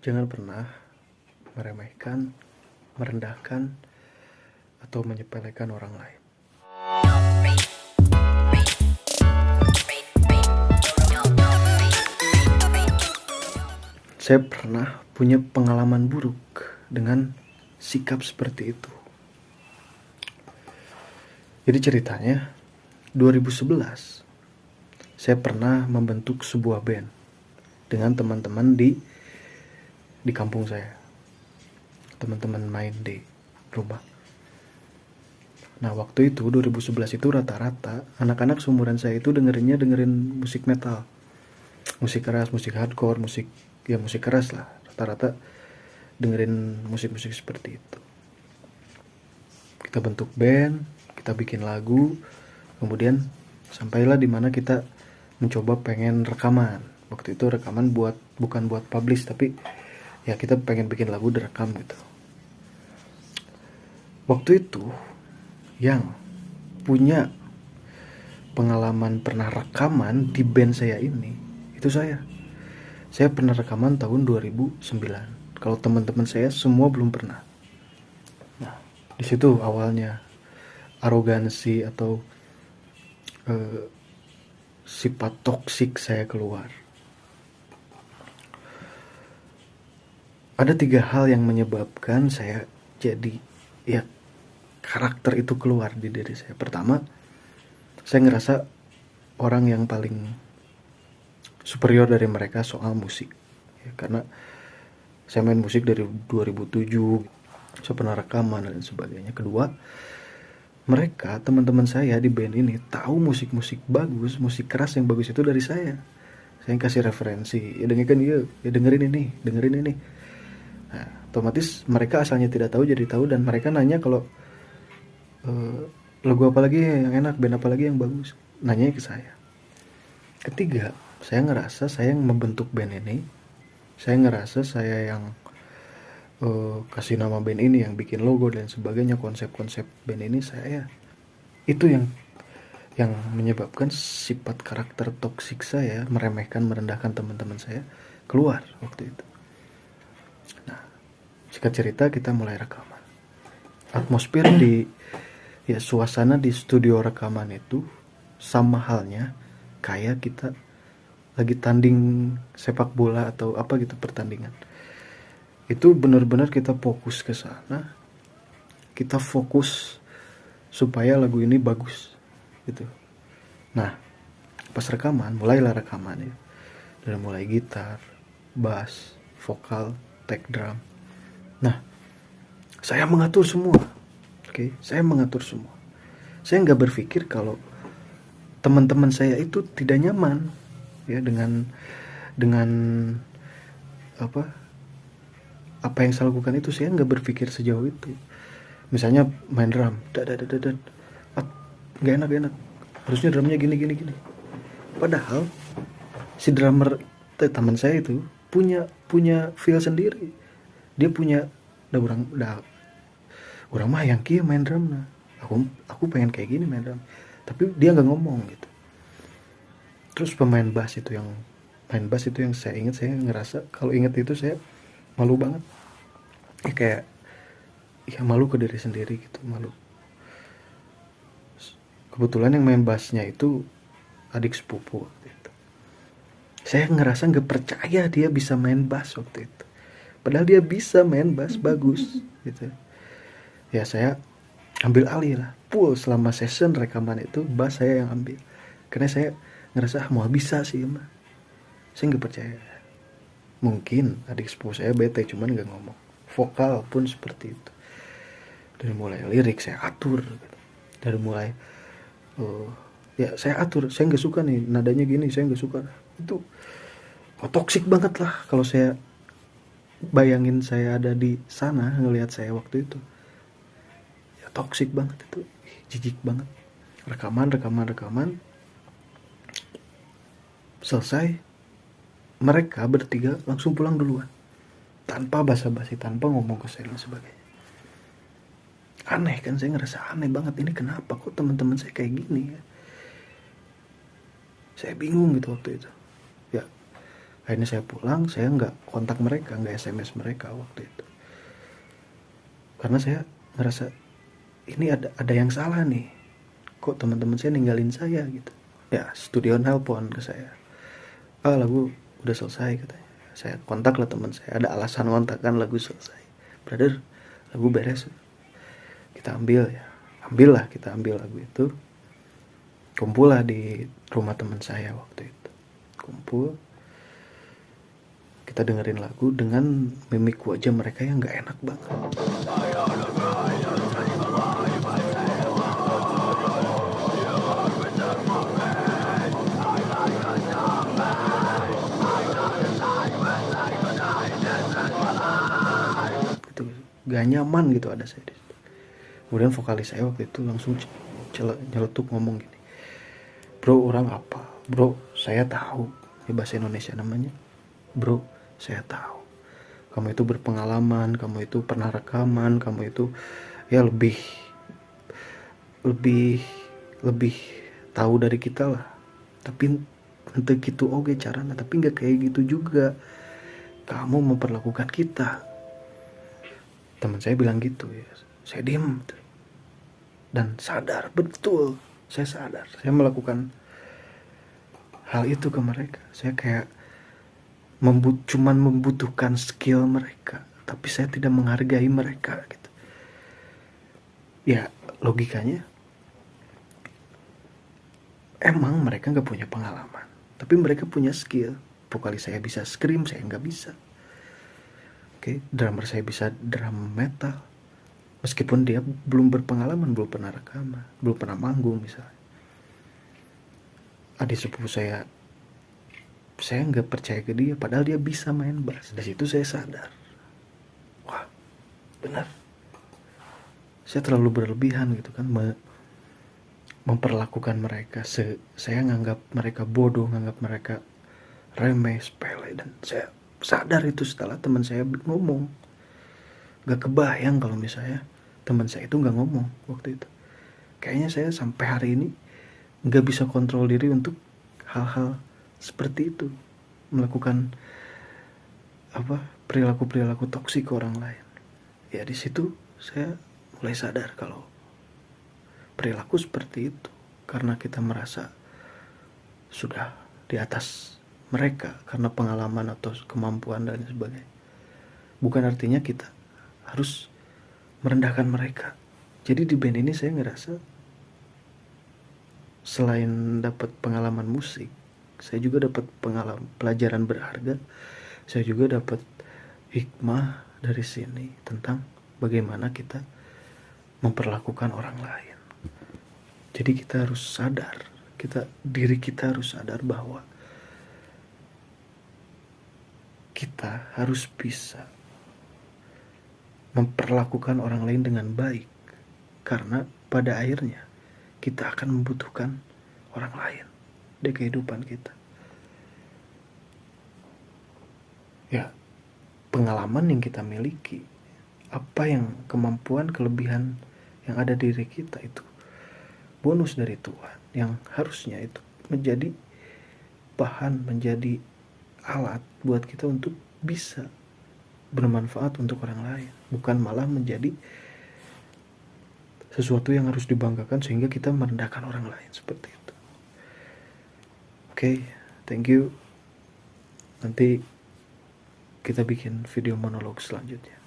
Jangan pernah meremehkan, merendahkan, atau menyepelekan orang lain. Saya pernah punya pengalaman buruk dengan sikap seperti itu. Jadi ceritanya, 2011 saya pernah membentuk sebuah band dengan teman-teman di kampung saya. Teman-teman main di rumah. Nah, waktu itu 2011 itu rata-rata anak-anak seumuran saya itu dengerin musik metal. Musik keras, musik hardcore, musik keras lah. Rata-rata dengerin musik-musik seperti itu. Kita bentuk band, kita bikin lagu, kemudian sampailah di mana kita mencoba pengen rekaman. Waktu itu rekaman bukan buat publish, tapi ya kita pengen bikin lagu direkam gitu. Waktu itu yang punya pengalaman pernah rekaman di band saya ini, itu saya. Saya pernah rekaman tahun 2009. Kalau teman-teman saya semua belum pernah. Nah, di situ awalnya arogansi atau sifat toksik saya keluar. Ada 3 hal yang menyebabkan saya jadi karakter itu keluar di diri saya. Pertama, saya ngerasa orang yang paling superior dari mereka soal musik. Karena saya main musik dari 2007, saya pernah rekaman dan sebagainya. Kedua, mereka, teman-teman saya di band ini tahu musik-musik bagus, musik keras yang bagus itu dari saya. Saya yang kasih referensi, dengerin ini. Nah, otomatis mereka asalnya tidak tahu jadi tahu, dan mereka nanya kalau lagu apa lagi yang enak, band apa lagi yang bagus, nanya ke saya. Ketiga, saya ngerasa saya yang membentuk band ini, saya ngerasa saya yang kasih nama band ini, yang bikin logo dan sebagainya, konsep-konsep band ini saya. Itu yang menyebabkan sifat karakter toksik saya, meremehkan, merendahkan teman-teman saya keluar waktu itu. Nah, singkat cerita kita mulai rekaman. Atmosfer suasana di studio rekaman itu sama halnya kayak kita lagi tanding sepak bola atau apa gitu, pertandingan. Itu benar-benar kita fokus ke sana. Kita fokus supaya lagu ini bagus gitu. Nah, pas mulailah rekaman ya. Dari mulai gitar, bass, vokal, take drum. Nah, saya mengatur semua. Saya mengatur semua. Saya nggak berpikir kalau teman-teman saya itu tidak nyaman ya dengan apa yang saya lakukan itu. Saya nggak berpikir sejauh itu. Misalnya main drum, nggak enak. Harusnya drumnya gini. Padahal si drummer teman saya itu punya feel sendiri. Dia punya orang mah yang kia main drum, nah aku pengen kayak gini main drum, tapi dia nggak ngomong gitu. Terus pemain bass itu yang saya ingat, saya ngerasa kalau ingat itu saya malu banget, kayak malu ke diri sendiri gitu, malu. Kebetulan yang main bassnya itu adik sepupu waktu itu. Saya ngerasa nggak percaya dia bisa main bass waktu itu, padahal dia bisa main bass bagus gitu. Ya saya ambil alih lah, full selama session rekaman itu bass saya yang ambil, karena saya ngerasa mau bisa sih mah. Saya nggak percaya. Mungkin adik sepupu saya bete, cuman nggak ngomong. Vokal pun seperti itu. Dari mulai lirik saya atur gitu. Dari mulai saya atur. Saya nggak suka nih nadanya gini, saya nggak suka. Itu toksik banget lah kalau saya bayangin saya ada di sana ngelihat saya waktu itu. Toksik banget itu, jijik banget. Rekaman selesai, mereka bertiga langsung pulang duluan tanpa basa-basi, tanpa ngomong ke saya dan sebagainya. Aneh kan, saya ngerasa aneh banget, ini kenapa kok teman-teman saya kayak gini ya. Saya bingung gitu waktu itu ya. Akhirnya saya pulang, saya nggak kontak mereka, nggak SMS mereka waktu itu, karena saya ngerasa ini ada yang salah nih, kok teman-teman saya ninggalin saya gitu. Ya studio nelpon ke saya, lagu udah selesai katanya. Saya kontak lah teman saya, ada alasan kontak kan, lagu selesai brother, lagu beres, kita ambil ya, kita ambil lagu itu, kumpul lah di rumah teman saya waktu itu, kumpul, kita dengerin lagu dengan mimik wajah mereka yang nggak enak banget. Gitu, gak nyaman gitu ada saya di situ. Kemudian vokalis saya waktu itu langsung nyeletuk ngomong gini, bro orang apa? Bro saya tahu, ini bahasa Indonesia namanya, bro saya tahu kamu itu berpengalaman, kamu itu pernah rekaman, kamu itu ya lebih tahu dari kita lah, tapi untuk gitu oke caranya, tapi nggak kayak gitu juga kamu memperlakukan kita. Teman saya bilang gitu ya, saya diam dan sadar betul, saya sadar saya melakukan hal itu ke mereka. Saya kayak cuman membutuhkan skill mereka, tapi saya tidak menghargai mereka gitu. Ya logikanya emang mereka gak punya pengalaman, tapi mereka punya skill. Vokalis saya bisa scream, saya gak bisa. Oke, drummer saya bisa drum metal, meskipun dia belum berpengalaman, belum pernah rekaman, belum pernah manggung misalnya. Adik sepupu saya nggak percaya ke dia, padahal dia bisa main bass. Dari situ saya sadar, wah benar, saya terlalu berlebihan gitu kan, memperlakukan mereka. Saya nganggap mereka bodoh, nganggap mereka remeh, sepele, dan saya sadar itu setelah teman saya ngomong. Gak kebayang kalau misalnya teman saya itu gak ngomong waktu itu. Kayaknya saya sampai hari ini gak bisa kontrol diri untuk hal-hal seperti itu, melakukan perilaku toksik ke orang lain. Ya di situ saya mulai sadar kalau perilaku seperti itu karena kita merasa sudah di atas mereka karena pengalaman atau kemampuan dan sebagainya, bukan artinya kita harus merendahkan mereka. Jadi di band ini saya ngerasa selain dapat pengalaman musik, saya juga dapat pelajaran berharga. Saya juga dapat hikmah dari sini tentang bagaimana kita memperlakukan orang lain. Jadi kita harus sadar, diri kita harus sadar bahwa kita harus bisa memperlakukan orang lain dengan baik, karena pada akhirnya kita akan membutuhkan orang lain di kehidupan kita. Ya, pengalaman yang kita miliki, kemampuan, kelebihan yang ada di diri kita itu bonus dari Tuhan yang harusnya itu menjadi bahan, menjadi alat buat kita untuk bisa bermanfaat untuk orang lain, bukan malah menjadi sesuatu yang harus dibanggakan sehingga kita merendahkan orang lain seperti itu. Oke, thank you. Nanti kita bikin video monolog selanjutnya.